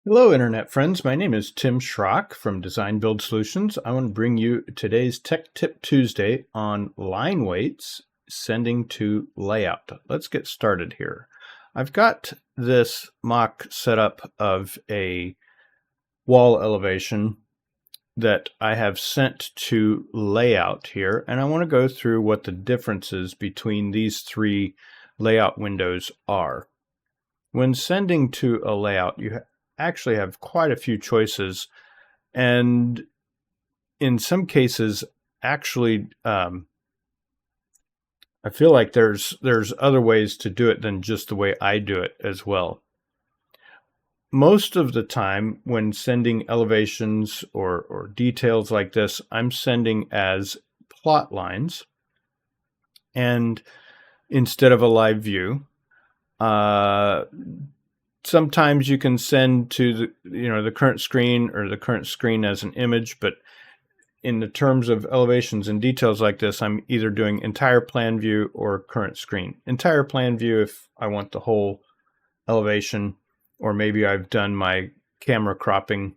Hello, Internet friends. My name is Tim Schrock from Design Build Solutions. I want to bring you today's Tech Tip Tuesday on Lineweights, sending to layout. Let's get started here. I've got this mock setup of a wall elevation that I have sent to layout here, and I want to go through what the differences between these three layout windows are. When sending to a layout, you actually have quite a few choices, and in some cases, actually, I feel like there's other ways to do it than just the way I do it as well. Most of the time, when sending elevations or details like this, I'm sending as plot lines, and instead of a live view. Sometimes you can send to the current screen or the current screen as an image, but in the terms of elevations and details like this, I'm either doing entire plan view or current screen. Entire plan view if I want the whole elevation, or maybe I've done my camera cropping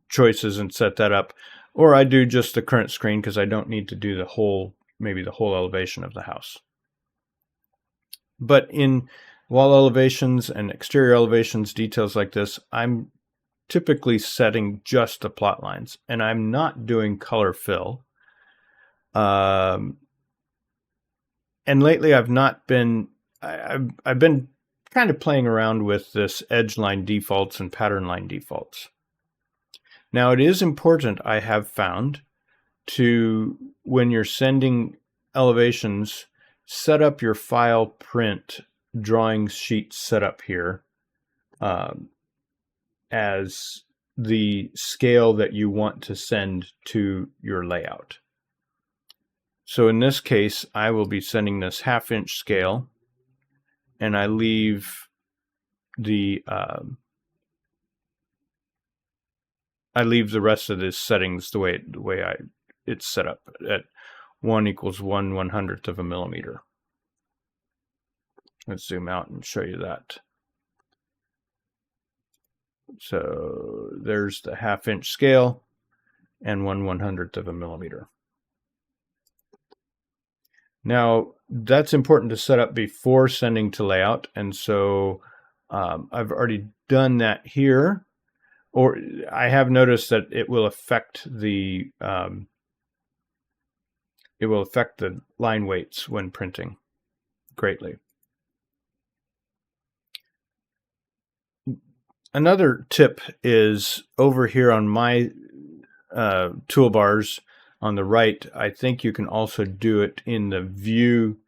choices and set that up, or I do just the current screen because I don't need to do maybe the whole elevation of the house. But in wall elevations and exterior elevations, details like this, I'm typically setting just the plot lines, and I'm not doing color fill. And lately I've been kind of playing around with this edge line defaults and pattern line defaults. Now it is important, I have found, to, when you're sending elevations, set up your file print drawing sheet setup here as the scale that you want to send to your layout. So in this case, I will be sending this 1/2 inch scale, and I leave the rest of the settings the way it's set up at 1 = 1/100th of a millimeter. Let's zoom out and show you that. So there's the 1/2 inch scale and 1/100th of a millimeter. Now that's important to set up before sending to layout, and so I've already done that here. Or I have noticed that it will affect the line weights when printing greatly. Another tip is over here on my toolbars on the right. I think you can also do it in the View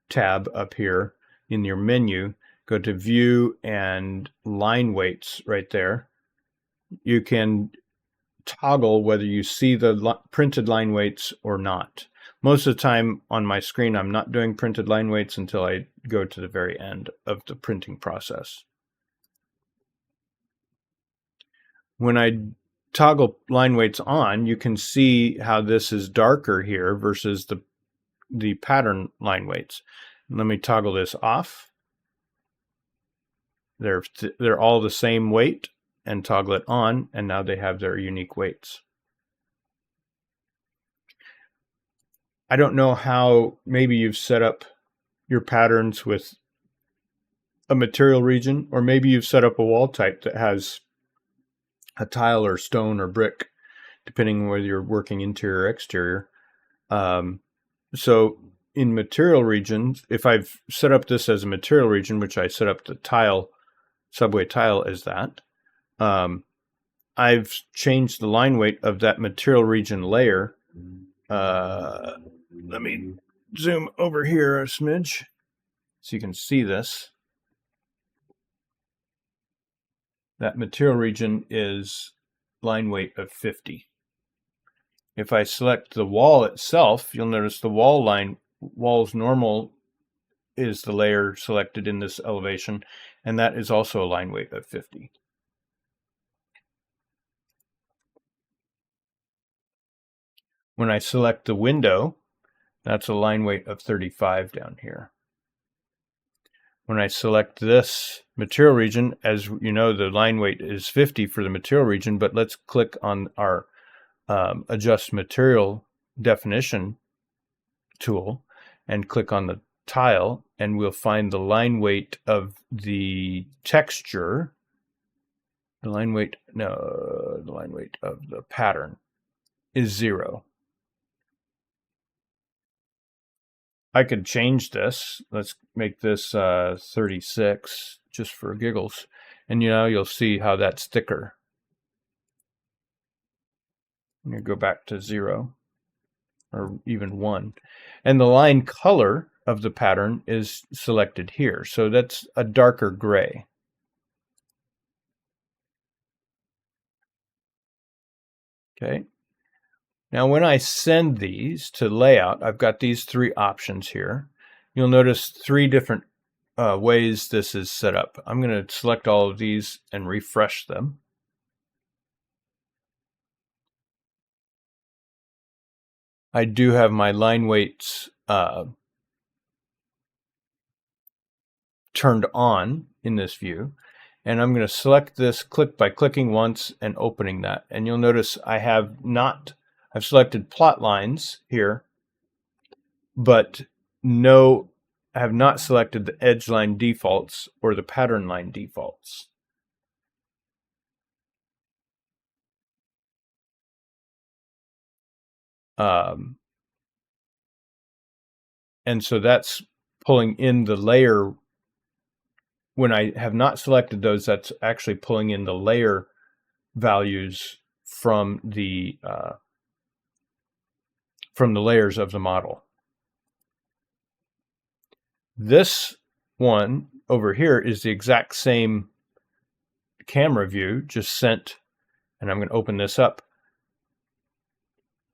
tab up here in your menu. Go to View and Line Weights right there. You can toggle whether you see the printed line weights or not. Most of the time on my screen, I'm not doing printed line weights until I go to the very end of the printing process. When I toggle line weights on, you can see how this is darker here versus the pattern line weights. Let me toggle this off. They're all the same weight, and toggle it on, and now they have their unique weights. I don't know how maybe you've set up your patterns with a material region, or maybe you've set up a wall type that has a tile or stone or brick, depending on whether you're working interior or exterior. So in material regions, if I've set up this as a material region, which I set up the tile, subway tile as that, I've changed the line weight of that material region layer. Let me zoom over here a smidge so you can see this. That material region is line weight of 50. If I select the wall itself, you'll notice the wall's normal is the layer selected in this elevation, and that is also a line weight of 50. When I select the window, that's a line weight of 35 down here. When I select this material region, as you know, the line weight is 50 for the material region, but let's click on our adjust material definition tool and click on the tile, and we'll find the line weight of the texture. The line weight of the pattern is 0. I could change this. Let's make this 36 just for giggles. And you'll see how that's thicker. I'm going to go back to 0 or even 1. And the line color of the pattern is selected here. So that's a darker gray. Okay. Now when I send these to layout, I've got these 3 options here. You'll notice 3 different ways this is set up. I'm going to select all of these and refresh them. I do have my line weights turned on in this view, and I'm going to select this by clicking once and opening that, and you'll notice I've selected plot lines here, but I have not selected the edge line defaults or the pattern line defaults. And so that's pulling in the layer. When I have not selected those, that's actually pulling in the layer values from the layers of the model. This one over here is the exact same camera view, just sent, and I'm going to open this up.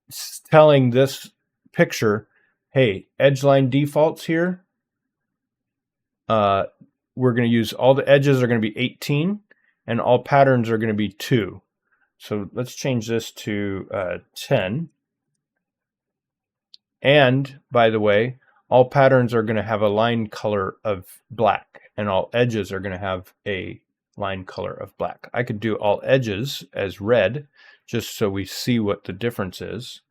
It's telling this picture, hey, edge line defaults here. We're going to use all the edges are going to be 18, and all patterns are going to be 2. So let's change this to 10. And by the way, all patterns are going to have a line color of black, and all edges are going to have a line color of black. I could do all edges as red, just so we see what the difference is.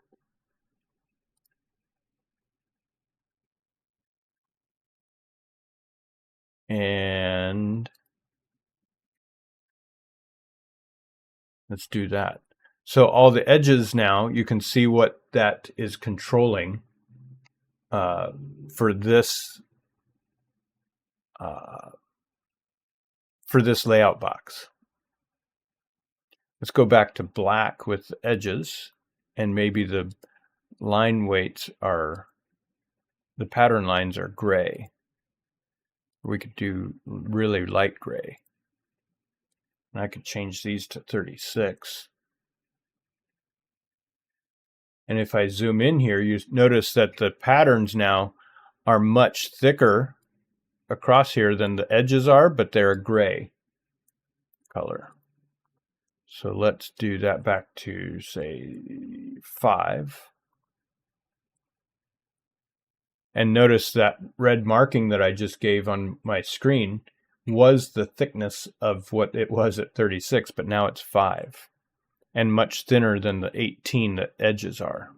And let's do that. So all the edges now, you can see what that is controlling for this layout box. Let's go back to black with the edges, and maybe the line weights the pattern lines are gray. We could do really light gray. And I could change these to 36. And if I zoom in here, you notice that the patterns now are much thicker across here than the edges are, but they're a gray color. So let's do that back to, say, 5. And notice that red marking that I just gave on my screen was the thickness of what it was at 36, but now it's 5. And much thinner than the 18 that edges are.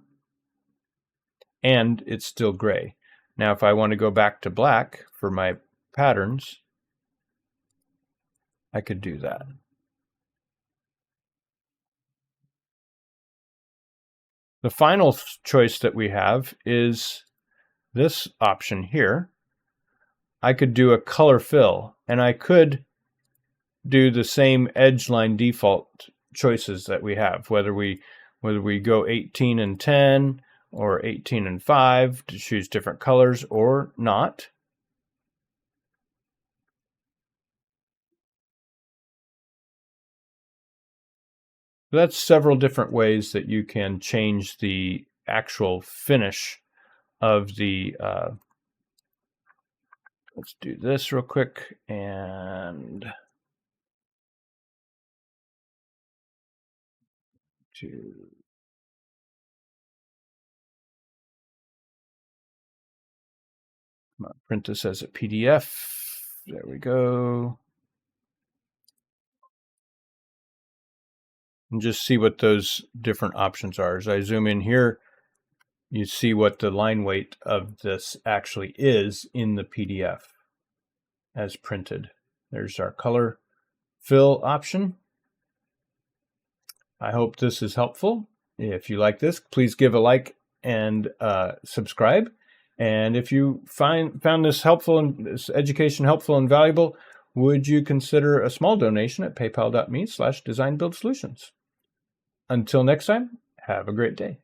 And it's still gray. Now if I want to go back to black for my patterns, I could do that. The final choice that we have is this option here. I could do a color fill, and I could do the same edge line default choices that we have, whether we go 18 and 10 or 18 and 5 to choose different colors or not. That's several different ways that you can change the actual finish of the let's do this real quick, and print this as a PDF. There we go. And just see what those different options are. As I zoom in here, you see what the line weight of this actually is in the PDF as printed. There's our color fill option. I hope this is helpful. If you like this, please give a like and subscribe. And if you found this helpful and this education helpful and valuable, would you consider a small donation at paypal.me/designbuildsolutions? Until next time, have a great day.